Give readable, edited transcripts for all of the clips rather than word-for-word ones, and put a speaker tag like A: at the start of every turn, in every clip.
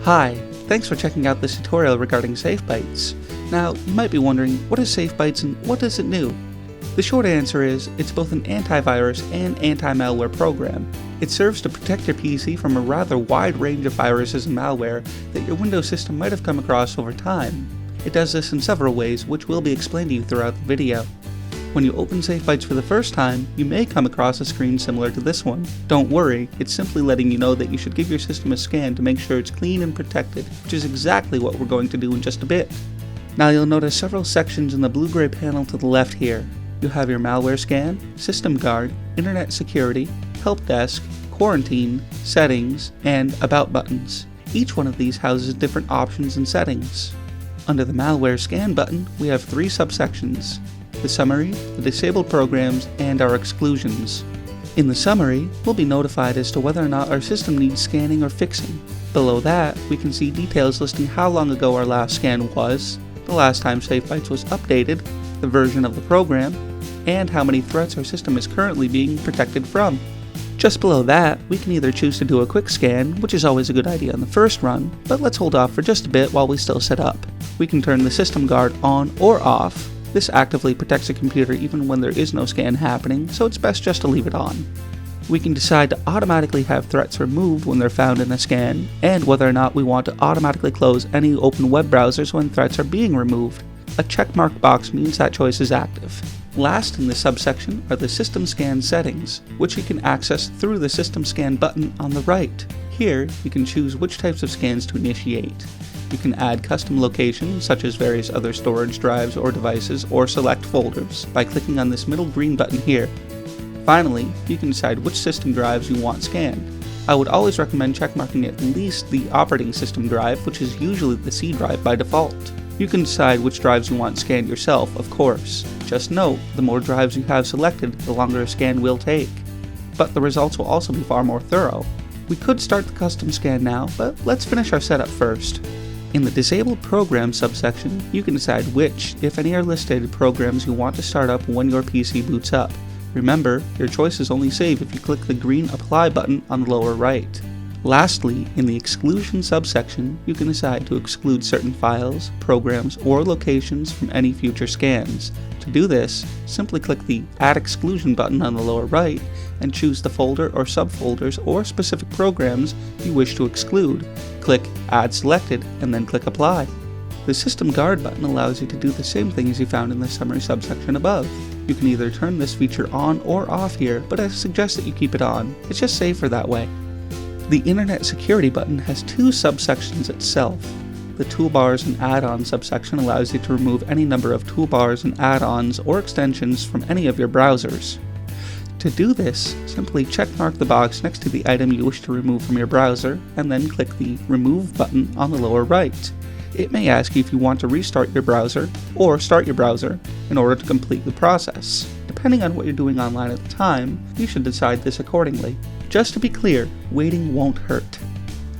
A: Hi, thanks for checking out this tutorial regarding Safebytes. Now, you might be wondering, what is Safebytes and what does it do? The short answer is, it's both an antivirus and anti-malware program. It serves to protect your PC from a rather wide range of viruses and malware that your Windows system might have come across over time. It does this in several ways, which will be explained to you throughout the video. When you open Safebytes for the first time, you may come across a screen similar to this one. Don't worry, it's simply letting you know that you should give your system a scan to make sure it's clean and protected, which is exactly what we're going to do in just a bit. Now you'll notice several sections in the blue-gray panel to the left here. You have your malware scan, system guard, internet security, help desk, quarantine, settings, and about buttons. Each one of these houses different options and settings. Under the malware scan button, we have three subsections: the summary, the disabled programs, and our exclusions. In the summary, we'll be notified as to whether or not our system needs scanning or fixing. Below that, we can see details listing how long ago our last scan was, the last time Safebytes was updated, the version of the program, and how many threats our system is currently being protected from. Just below that, we can either choose to do a quick scan, which is always a good idea on the first run, but let's hold off for just a bit while we still set up. We can turn the system guard on or off. This actively protects the computer even when there is no scan happening, so it's best just to leave it on. We can decide to automatically have threats removed when they're found in a scan, and whether or not we want to automatically close any open web browsers when threats are being removed. A checkmark box means that choice is active. Last in this subsection are the system scan settings, which you can access through the system scan button on the right. Here, you can choose which types of scans to initiate. You can add custom locations, such as various other storage drives or devices, or select folders by clicking on this middle green button here. Finally, you can decide which system drives you want scanned. I would always recommend checkmarking at least the operating system drive, which is usually the C drive by default. You can decide which drives you want scanned yourself, of course. Just note, the more drives you have selected, the longer a scan will take. But the results will also be far more thorough. We could start the custom scan now, but let's finish our setup first. In the Disabled Programs subsection, you can decide which, if any, are listed programs you want to start up when your PC boots up. Remember, your choices only save if you click the green Apply button on the lower right. Lastly, in the Exclusion subsection, you can decide to exclude certain files, programs, or locations from any future scans. To do this, simply click the Add Exclusion button on the lower right and choose the folder or subfolders or specific programs you wish to exclude. Click Add Selected and then click Apply. The System Guard button allows you to do the same thing as you found in the summary subsection above. You can either turn this feature on or off here, but I suggest that you keep it on. It's just safer that way. The Internet Security button has two subsections itself. The Toolbars and Add-ons subsection allows you to remove any number of toolbars and add-ons or extensions from any of your browsers. To do this, simply checkmark the box next to the item you wish to remove from your browser, and then click the Remove button on the lower right. It may ask you if you want to restart your browser, or start your browser, in order to complete the process. Depending on what you're doing online at the time, you should decide this accordingly. Just to be clear, waiting won't hurt.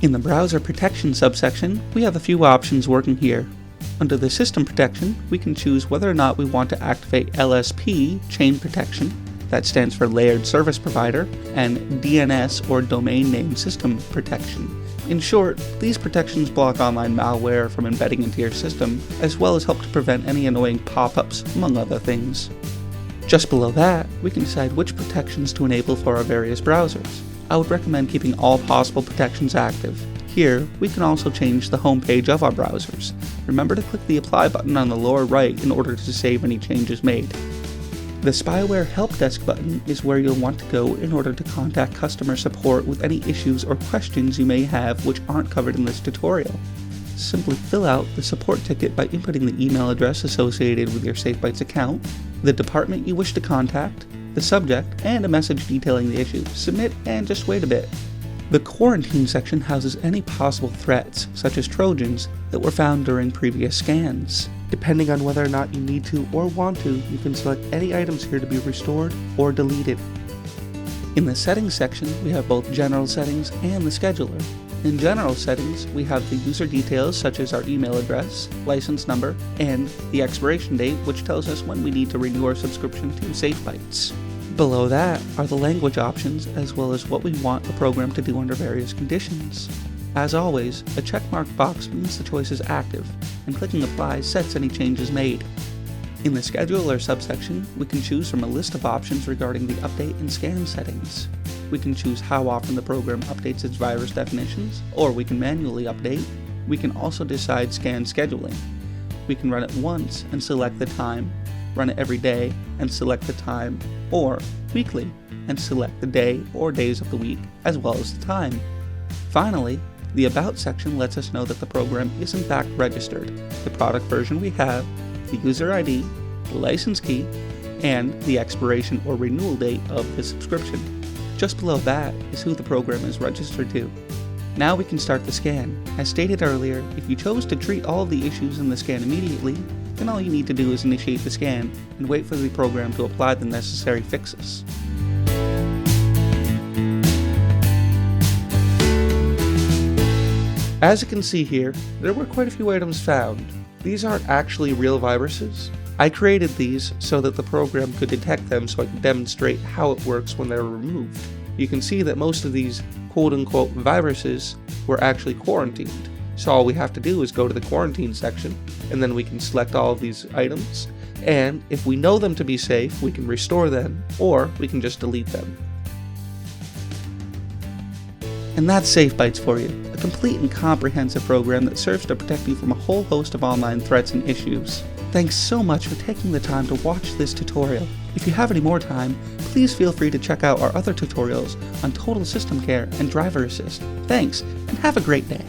A: In the Browser Protection subsection, we have a few options working here. Under the System Protection, we can choose whether or not we want to activate LSP, Chain Protection, that stands for Layered Service Provider, and DNS or Domain Name System Protection. In short, these protections block online malware from embedding into your system, as well as help to prevent any annoying pop-ups, among other things. Just below that, we can decide which protections to enable for our various browsers. I would recommend keeping all possible protections active. Here, we can also change the home page of our browsers. Remember to click the Apply button on the lower right in order to save any changes made. The Spyware Help Desk button is where you'll want to go in order to contact customer support with any issues or questions you may have which aren't covered in this tutorial. Simply fill out the support ticket by inputting the email address associated with your Safebytes account, the department you wish to contact, the subject, and a message detailing the issue. Submit and just wait a bit. The Quarantine section houses any possible threats, such as Trojans, that were found during previous scans. Depending on whether or not you need to or want to, you can select any items here to be restored or deleted. In the Settings section, we have both General Settings and the Scheduler. In General Settings, we have the user details such as our email address, license number, and the expiration date, which tells us when we need to renew our subscription to Safebytes. Below that are the language options, as well as what we want a program to do under various conditions. As always, a checkmark box means the choice is active, and clicking Apply sets any changes made. In the Scheduler subsection, we can choose from a list of options regarding the update and scan settings. We can choose how often the program updates its virus definitions, or we can manually update. We can also decide scan scheduling. We can run it once and select the time, run it every day and select the time, or weekly and select the day or days of the week, as well as the time. Finally, the About section lets us know that the program is in fact registered, the product version we have, the user ID, the license key, and the expiration or renewal date of the subscription. Just below that is who the program is registered to. Now we can start the scan. As stated earlier, if you chose to treat all of the issues in the scan immediately, then all you need to do is initiate the scan and wait for the program to apply the necessary fixes. As you can see here, there were quite a few items found. These aren't actually real viruses. I created these so that the program could detect them so I could demonstrate how it works when they're removed. You can see that most of these quote-unquote viruses were actually quarantined. So all we have to do is go to the quarantine section, and then we can select all of these items, and if we know them to be safe, we can restore them, or we can just delete them. And that's Safebytes for you, a complete and comprehensive program that serves to protect you from a whole host of online threats and issues. Thanks so much for taking the time to watch this tutorial. If you have any more time, please feel free to check out our other tutorials on Total System Care and Driver Assist. Thanks, and have a great day.